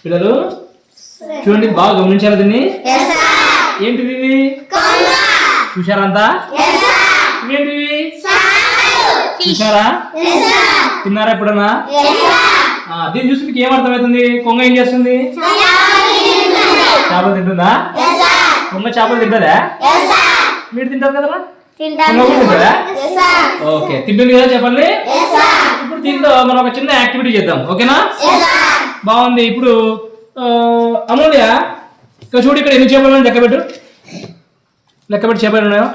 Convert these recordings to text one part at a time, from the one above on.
పిల్లలు చూడండి, బాగా గమనించారా దీన్ని? ఏంటిది ఇవి? చూసారా అంతా? ఏంటివి చూసారా? తిన్నారా ఎప్పుడన్నా? దీన్ని చూసి మీకు ఏం అర్థమవుతుంది? కొంగ ఏం చేస్తుంది? చేపలు తింటుందా? కొంగ చేపలు తింటుందా? మీరు తింటారు కదరా? తింటారా? ఓకే, తింటుంది కదా చెప్పండి. ఇప్పుడు దీంతో మనం ఒక చిన్న యాక్టివిటీ చేద్దాం, ఓకేనా? బాగుంది. ఇప్పుడు అమూల్య, ఇక్కడ చూడు, ఇక్కడ ఎన్ని చేపలు ఉన్నాయో లెక్కబెట్టి చేపలు ఉన్నాయో?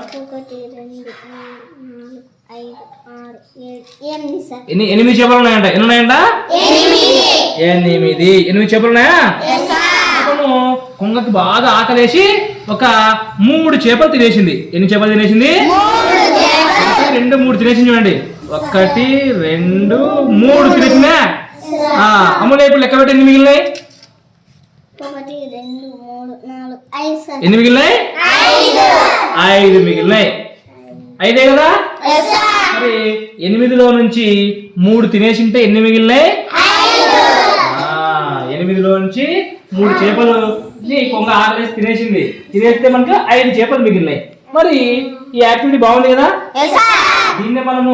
ఎనిమిది చేపలు ఉన్నాయంట. ఎన్ని ఉన్నాయంట? 8 చేపలు ఉన్నాయా? కొంగకి బాగా ఆకలేసి ఒక 3 చేపలు తినేసింది. ఎన్ని చేపలు తినేసింది? 2, 3 తినేసింది. చూడండి, 1, 2, 3 తినేసిందా? అమూల్య, ఇప్పుడు లెక్క పెట్టి ఎన్ని మిగిలినాయి? 1, 2, 3, 4, 5. ఎన్ని మిగిలినాయి? 5 మిగిలినాయి. 5 కదా? మరి 8లో నుంచి 3 తినేసింటే ఎన్ని మిగిలినాయి? 8లో నుంచి 3 చేపలు కొంగ ఆకలేసి తినేసింది. తినేస్తే మనకు 5 చేపలు మిగిలినాయి. మరి ఈ యాక్టివిటీ బాగుంది కదా? దీన్నే మనము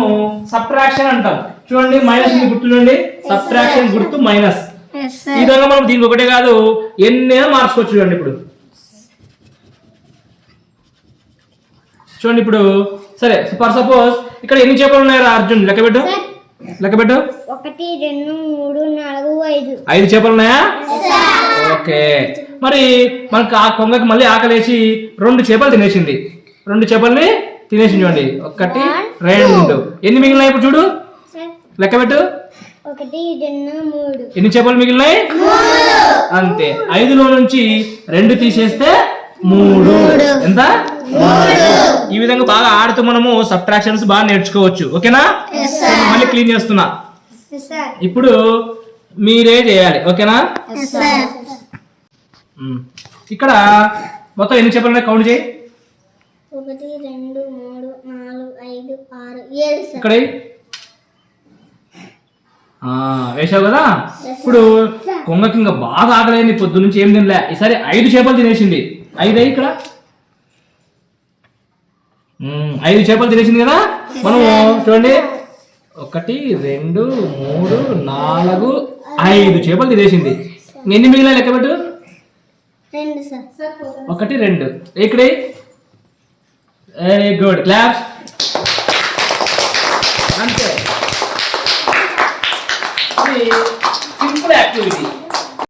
సబ్ట్రాక్షన్ అంటాం. చూడండి, మైనస్ గుర్తు చూడండి, సబ్ట్రాక్షన్ గుర్తు మైనస్. ఈ విధంగా మనం దీనికి ఒకటే కాదు ఎన్నైనా మార్చుకోవచ్చు. చూడండి, ఇప్పుడు చూడండి, ఇప్పుడు సరే, ఫర్ సపోజ్ ఇక్కడ ఎన్ని చేపలు ఉన్నాయా అర్జున్? లెక్కబెట్టు. 1, 2, 3, 4, 5. 5 చేపలు ఉన్నాయా? ఓకే. మరి మనకు ఆ కొంగకి మళ్ళీ ఆకలేసి 2 చేపలు తినేసింది. 2 చేపల్ని తినేసింది. చూడండి, 1, 2. ఎన్ని మిగిలినాయి ఇప్పుడు చూడు, లెక్కబెట్టు. 1, 2, 3. ఎన్ని చేపలు మిగిలినాయి? అంతే. 5లో నుంచి 2 తీసేస్తే 3. ఎంత? 3. ఈ విధంగా బాగా ఆడుతూ మనము సబ్ట్రాక్షన్స్ బాగా నేర్చుకోవచ్చు, ఓకేనా? మళ్ళీ క్లీన్ చేస్తున్నా. ఇప్పుడు మీరే చేయాలి, ఓకేనా? ఇక్కడ మొత్తం ఎన్ని చేపలు ఉన్నాయి కౌంట్ చేయి. 1, 2, 3, 4, 5, 6, 7. ఇక్కడ వేసావు కదా? ఇప్పుడు కొంగకి ఇంకా బాగా ఆకలేని, పొద్దు నుంచి ఏం తినలే. ఈసారి 5 చేపలు తినేసింది. 5 ఇక్కడ 5 చేపలు తినేసింది కదా? మనము చూడండి 1 2 3 4 5 చేపలు తినేసింది. ఎన్ని మిగిలిన లెక్క పెట్టు. 2 సార్. 1 2 ఇక్కడే. Very good, claps.